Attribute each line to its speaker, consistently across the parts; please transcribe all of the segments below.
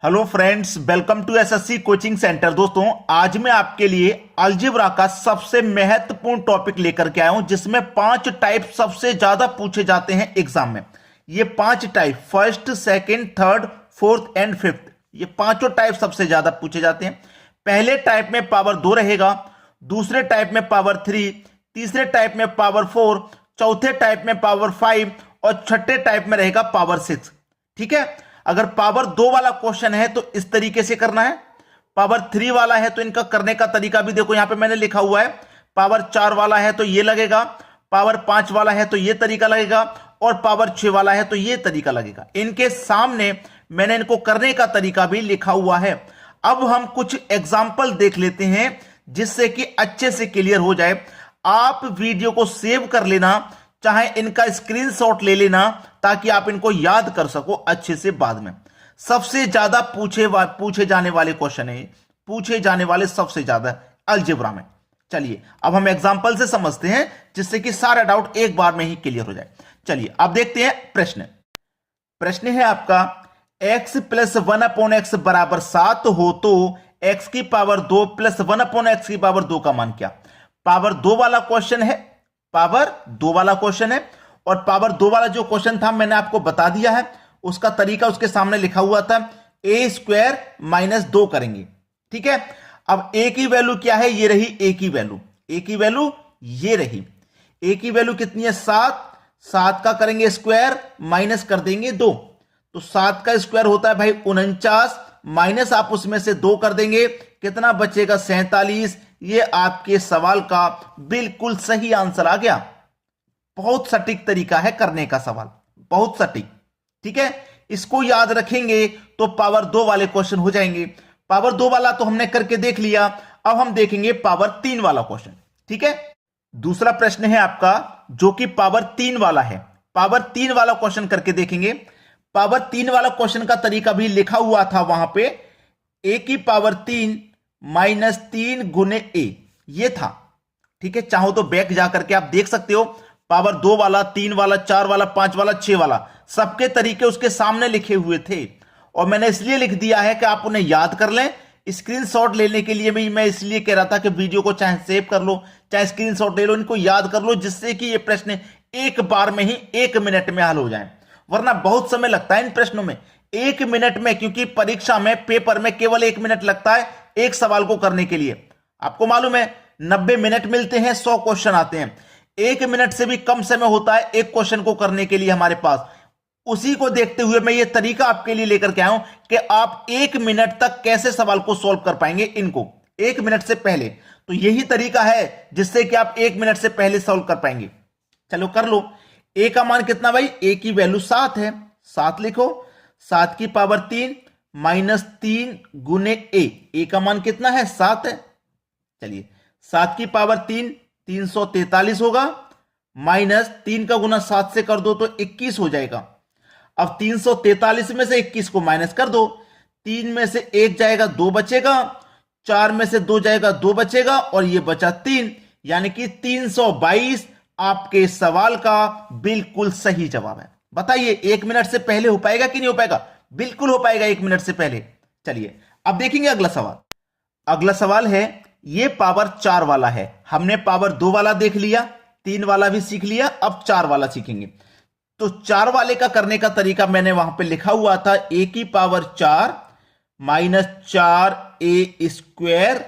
Speaker 1: Hello friends, welcome to SSC coaching centre. दोस्तों, आज मैं आपके लिए अलजेब्रा का सबसे महत्वपूर्ण टॉपिक लेकर के आया हूं, जिसमें 5 टाइप सबसे ज्यादा पूछे जाते हैं एग्जाम में। ये 5 type, first, second, third, fourth and fifth, ये पांचों टाइप सबसे ज्यादा पूछे जाते हैं। पहले टाइप में पावर 2 रहेगा, दूसरे टाइप में पावर 3, तीसरे टाइप में पावर 4, चौथे टाइप में पावर 5 और छठे टाइप में रहेगा पावर 6। ठीक है। अगर पावर 2 वाला क्वेश्चन है तो इस तरीके से करना है, पावर 3 वाला है तो इनका करने का तरीका भी देखो, यहां पे मैंने लिखा हुआ है। पावर 4 वाला है तो ये लगेगा, पावर 5 वाला है तो ये तरीका लगेगा, और पावर 6 वाला है तो ये तरीका लगेगा। इनके सामने मैंने इनको करने का तरीका भी लिखा हुआ है। अब हम कुछ एग्जाम्पल देख लेते हैं जिससे कि अच्छे से क्लियर हो जाए। आप वीडियो को सेव कर लेना, चाहे इनका स्क्रीनशॉट ले लेना, ताकि आप इनको याद कर सको अच्छे से बाद में। सबसे ज्यादा पूछे जाने वाले क्वेश्चन है, पूछे जाने वाले सबसे ज्यादा अलजेब्रा में। चलिए अब हम एग्जांपल से समझते हैं, जिससे कि सारा डाउट एक बार में ही क्लियर हो जाए। चलिए अब देखते हैं प्रश्न। प्रश्न है आपका, x प्लस 1/x बराबर 7 हो तो x की पावर 2 प्लस 1/x की पावर 2 का मान क्या। पावर 2 वाला क्वेश्चन है, पावर 2 वाला क्वेश्चन है, और पावर 2 वाला जो क्वेश्चन था मैंने आपको बता दिया है। उसका तरीका उसके सामने लिखा हुआ था, a² - 2 करेंगे। ठीक है। अब a की वैल्यू क्या है, ये रही a की वैल्यू, a की वैल्यू ये रही। a की वैल्यू कितनी है, 7। 7 का करेंगे स्क्वायर, माइनस कर देंगे 2, तो 7 का स्क्वायर होता है भाई 49, माइनस आप उसमें से 2 कर देंगे, कितना बचेगा, 47। ये आपके सवाल का बिल्कुल सही आंसर आ गया। बहुत सटीक तरीका है करने का सवाल, बहुत सटीक। ठीक है, इसको याद रखेंगे तो पावर 2 वाले क्वेश्चन हो जाएंगे। पावर 2 वाला तो हमने करके देख लिया, अब हम देखेंगे पावर 3 वाला क्वेश्चन। ठीक है। दूसरा प्रश्न है आपका जो कि पावर 3 वाला है। पावर 3 वाला क्वेश्चन करके देखेंगे। पावर 3 वाला क्वेश्चन का तरीका भी लिखा हुआ था वहां पे, a की पावर 3 - 3 गुने a, ये था। ठीक है, चाहो तो बैक जाकर के आप देख सकते हो। पावर 2 वाला, 3 वाला, 4 वाला, 5 वाला, 6 वाला, सबके तरीके उसके सामने लिखे हुए थे, और मैंने इसलिए लिख दिया है कि आप उन्हें याद कर लें। स्क्रीनशॉट लेने के लिए भी मैं इसलिए कह रहा था कि वीडियो को चाहे सेव कर लो, चाहे स्क्रीनशॉट ले लो, इनको याद कर लो, जिससे कि ये प्रश्न एक बार में ही 1 मिनट में हल हो जाए। वरना बहुत समय लगता है इन प्रश्नों में, 1 मिनट में, क्योंकि परीक्षा में, पेपर में केवल 1 मिनट लगता है एक सवाल को करने के लिए। आपको मालूम है 90 मिनट मिलते हैं, 100 क्वेश्चन आते हैं, 1 मिनट से भी कम समय होता है एक क्वेश्चन को करने के लिए हमारे पास। उसी को देखते हुए मैं ये तरीका आपके लिए लेकर के आया हूं कि आप 1 मिनट तक कैसे सवाल को सॉल्व कर पाएंगे, इनको 1 मिनट से पहले। तो यही तरीका है जिससे कि आप 1 मिनट से पहले सॉल्व कर पाएंगे। चलो कर लो। a का मान कितना भाई, a की वैल्यू 7 है, 7 लिखो। 7 की पावर 3 - 3 गुने a का मान कितना है, 7 है। चलिए 7 की पावर 3 343 होगा, माइनस 3 का गुना 7 से कर दो तो 21 हो जाएगा। अब 343 में से 21 को माइनस कर दो, 3 में से 1 जाएगा, 2 बचेगा, 4 में से 2 जाएगा, 2 बचेगा, और ये बचा 3, यानी कि 322 आपके सवाल का बिल्कुल सही जवाब है। बताइए 1 मिनट से पहले हो पाएगा कि नहीं हो पाएगा, बिल्कुल हो पाएगा 1 मिनट से पहले। चलिए अब देखेंगे अगला सवाल। अगला सवाल है, ये पावर 4 वाला है। हमने पावर 2 वाला देख लिया, 3 वाला भी सीख लिया, अब 4 वाला सीखेंगे। तो 4 वाले का करने का तरीका मैंने वहां पे लिखा हुआ था, a की पावर 4 - 4a²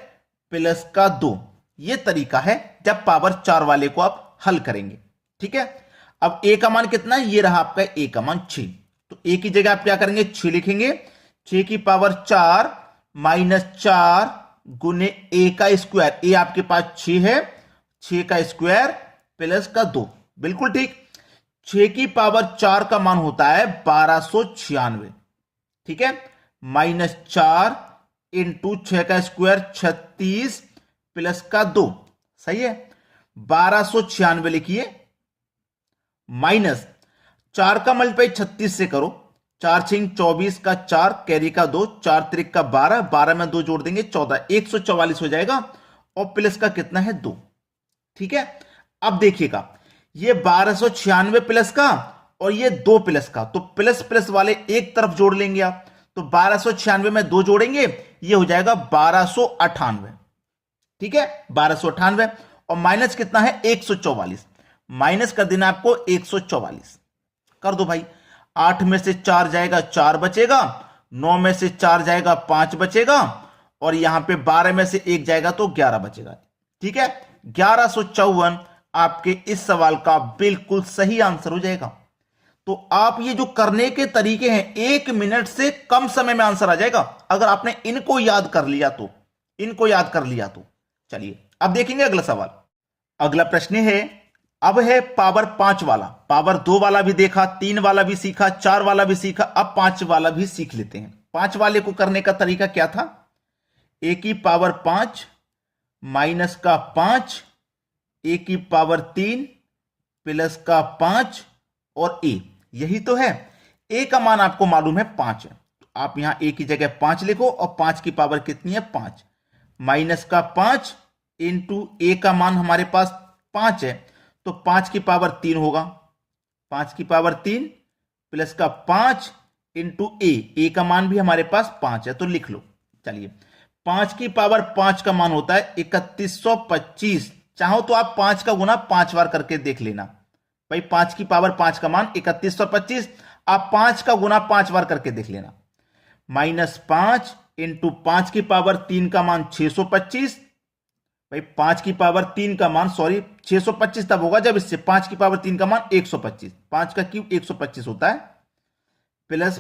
Speaker 1: प्लस का 2, ये तरीका है जब पावर 4 वाले को आप हल करेंगे। ठीक है। अब a का मान कितना है, ये रहा आपका a का मान 6, तो a की जगह आप क्या करेंगे, 6 लिखेंगे। 6 की पावर 4 - 4 गुने a का स्क्वायर, a आपके पास 6 है, 6 का स्क्वायर प्लस का 2, बिल्कुल ठीक। 6 की पावर 4 का मान होता है 1296। ठीक है, -4 इंटू 6 का स्क्वायर 36 प्लस का 2, सही है। 1296 लिखिए, माइनस 4 का मल्टीप्लाई 36 से करो, 4 6 24 का 4 कैरी का 2, 4 त्रिक का 12, 12 में 2 जोड़ देंगे 14, 144 हो जाएगा, और प्लस का कितना है 2। ठीक है। अब देखिएगा ये 1296 प्लस का और ये 2 प्लस का, तो प्लस प्लस वाले एक तरफ जोड़ लेंगे आप, तो 1296 में 2 जोड़ेंगे, ये हो जाएगा 1298। ठीक है, 1298 और माइनस कितना है 144, माइनस कर देना आपको 144 कर दो भाई। 8 में से 4 जाएगा 4 बचेगा, 9 में से 4 जाएगा 5 बचेगा, और यहां पे 12 में से 1 जाएगा तो 11 बचेगा। ठीक है, 1154 आपके इस सवाल का बिल्कुल सही आंसर हो जाएगा। तो आप ये जो करने के तरीके हैं, 1 मिनट से कम समय में आंसर आ जाएगा अगर आपने इनको याद कर लिया तो, इनको याद कर लिया तो। चलिए अब देखेंगे अगला सवाल। अगला प्रश्न है, अब है पावर 5 वाला। पावर 2 वाला भी देखा, 3 वाला भी सीखा, 4 वाला भी सीखा, अब 5 वाला भी सीख लेते हैं। 5 वाले को करने का तरीका क्या था, ए की पावर 5 माइनस का 5, ए की पावर 3 प्लस का 5 और ए, यही तो है। ए का मान आपको मालूम है 5 है, तो आप यहां ए की जगह 5 लिखो, और 5 की पावर कितनी है 5, माइनस का 5 इंटू ए का मान हमारे पास 5 है, तो 5 की पावर 3 होगा, 5 की पावर 3 प्लस का 5 इंटू ए का मान भी हमारे पास 5 है, तो लिख लो। चलिए 5 की पावर 5 का मान होता है 3125। चाहो तो आप 5 का गुना 5 बार करके देख लेना भाई। 5 की पावर 5 का मान 3125, आप 5 का गुना 5 बार करके देख लेना। माइनस 5 इंटू 5 की पावर 3 का मान 625 भाई। 5 की पावर 3 का मान 625 तब होगा जब इससे 5 की पावर 3 का मान 125, 5 का क्यूब 125 होता है, प्लस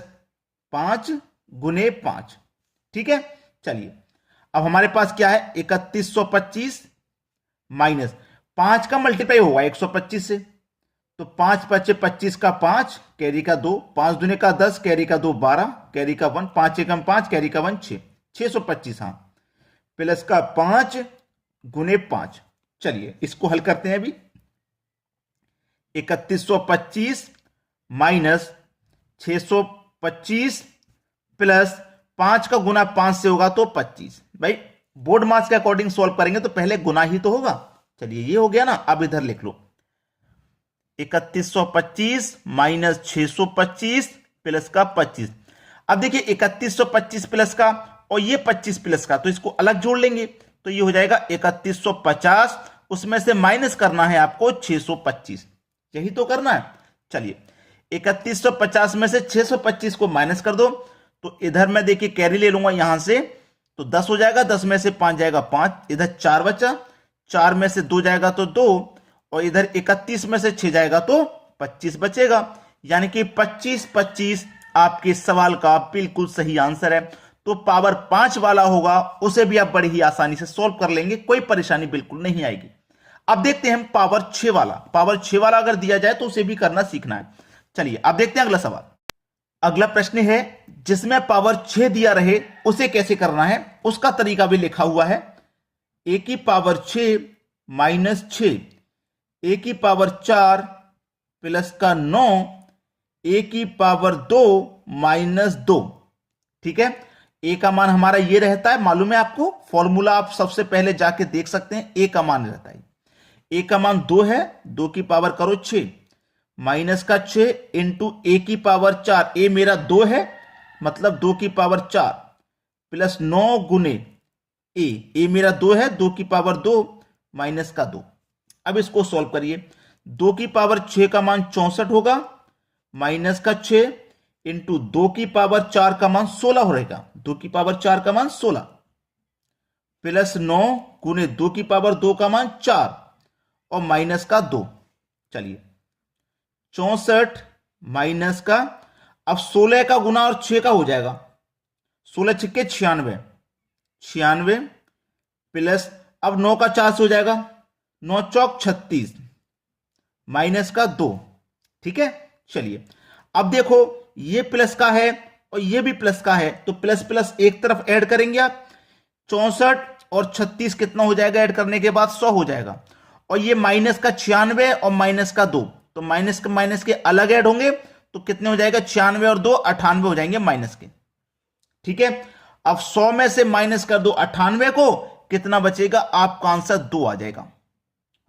Speaker 1: 5 गुने 5। ठीक है, चलिए अब हमारे पास क्या है 3125 माइनस 5 का मल्टीप्लाई होगा 125 से, तो 5 पचे 25 का 5 कैरी का 2, 5 दुने का 10 कैरी का 2 12 कैरी का 1, 5 एकम 5 कैरी का 1 6, 625 हाँ, प्लस का 5 गुने 5। चलिए इसको हल करते हैं अभी। 3125 माइनस 625 प्लस 5 का गुना 5 से होगा तो 25। भाई बोर्ड मार्क्स के अकॉर्डिंग सॉल्व करेंगे तो पहले गुना ही तो होगा। चलिए ये हो गया ना, अब इधर लिख लो 3125 माइनस 625 प्लस का 25। अब देखिए 3125 प्लस का और ये 25 प्लस का, तो इसको अलग जोड़ लेंगे, तो ये हो जाएगा 3150, उसमें से माइनस करना है आपको 625, यही तो करना है। चलिए 3150 में से 625 को माइनस कर दो, तो इधर मैं देखिए कैरी ले लूंगा यहां से, तो 10 हो जाएगा, 10 में से 5 जाएगा 5, इधर 4 बचा, 4 में से 2 जाएगा तो 2, और इधर 31 में से 6 जाएगा तो 25 बचेगा, यानी कि 25 25 आपके सवाल का बिल्कुल सही आंसर है। तो पावर 5 वाला होगा, उसे भी आप बड़ी ही आसानी से सॉल्व कर लेंगे, कोई परेशानी बिल्कुल नहीं आएगी। अब देखते हैं पावर 6 वाला। पावर 6 वाला अगर दिया जाए तो उसे भी करना सीखना है। चलिए अब देखते हैं अगला सवाल। अगला प्रश्न है, जिसमें पावर 6 दिया रहे उसे कैसे करना है, उसका तरीका भी लिखा हुआ है। ए की पावर 6 माइनस 6, ए की पावर 4 प्लस का 9, ए की पावर 2 माइनस 2। ठीक है, ए का मान हमारा ये रहता है, मालूम है आपको, फॉर्मूला आप सबसे पहले जाके देख सकते हैं। ए का मान रहता है, ए का मान 2 है, 2 की पावर करो 6 माइनस का 6 इंटू ए की पावर 4, ए मेरा 2 है मतलब 2 की पावर 4 प्लस 9 गुने ए मेरा 2 है, 2 की पावर 2 माइनस का 2। अब इसको सॉल्व करिए, 2 की पावर 6 का मान 64 होगा, माइनस का 6 इंटू 2 की पावर 4 का मान 16 हो रहेगा, 2 की पावर 4 का मान 16 प्लस 9 गुने 2 की पावर 2 का मान 4 और माइनस का 2। चलिए 64 माइनस का, अब 16 का गुना और 6 का हो जाएगा, 16 छिक्के 96, 96 प्लस अब 9 का 4 से हो जाएगा, 9 चौक 36 माइनस का 2। ठीक है, चलिए अब देखो ये प्लस का है और ये भी प्लस का है, तो प्लस प्लस एक तरफ ऐड करेंगे आप, 64 और 36 कितना हो जाएगा ऐड करने के बाद 100 हो जाएगा, और ये माइनस का 96 और माइनस का 2, तो माइनस के अलग ऐड होंगे, तो कितने हो जाएगा 96 और 2 98 हो जाएंगे माइनस के। ठीक है, अब 100 में से माइनस कर दो 98 को, कितना बचेगा, आपका आंसर 2 आ जाएगा।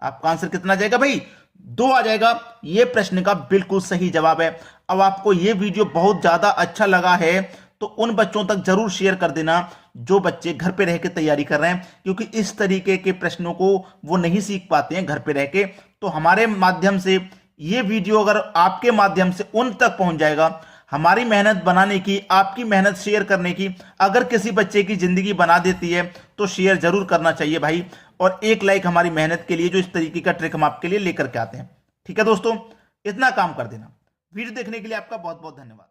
Speaker 1: आपका आंसर कितना आ जाएगा भाई, 2 आ जाएगा। यह प्रश्न का बिल्कुल सही जवाब है। अब आपको यह वीडियो बहुत ज्यादा अच्छा लगा है तो उन बच्चों तक जरूर शेयर कर देना जो बच्चे घर पे रह के तैयारी कर रहे हैं, क्योंकि इस तरीके के प्रश्नों को वो नहीं सीख पाते हैं घर पे रह के। तो हमारे माध्यम से ये वीडियो अगर आपके माध्यम से उन तक पहुंच जाएगा, हमारी मेहनत बनाने की, आपकी मेहनत शेयर करने की अगर किसी बच्चे की जिंदगी बना देती है तो शेयर जरूर करना चाहिए भाई। और एक लाइक हमारी मेहनत के लिए, जो इस तरीके का ट्रिक हम आपके लिए लेकर के आते हैं। ठीक है दोस्तों, इतना काम कर देना। वीडियो देखने के लिए आपका बहुत बहुत धन्यवाद।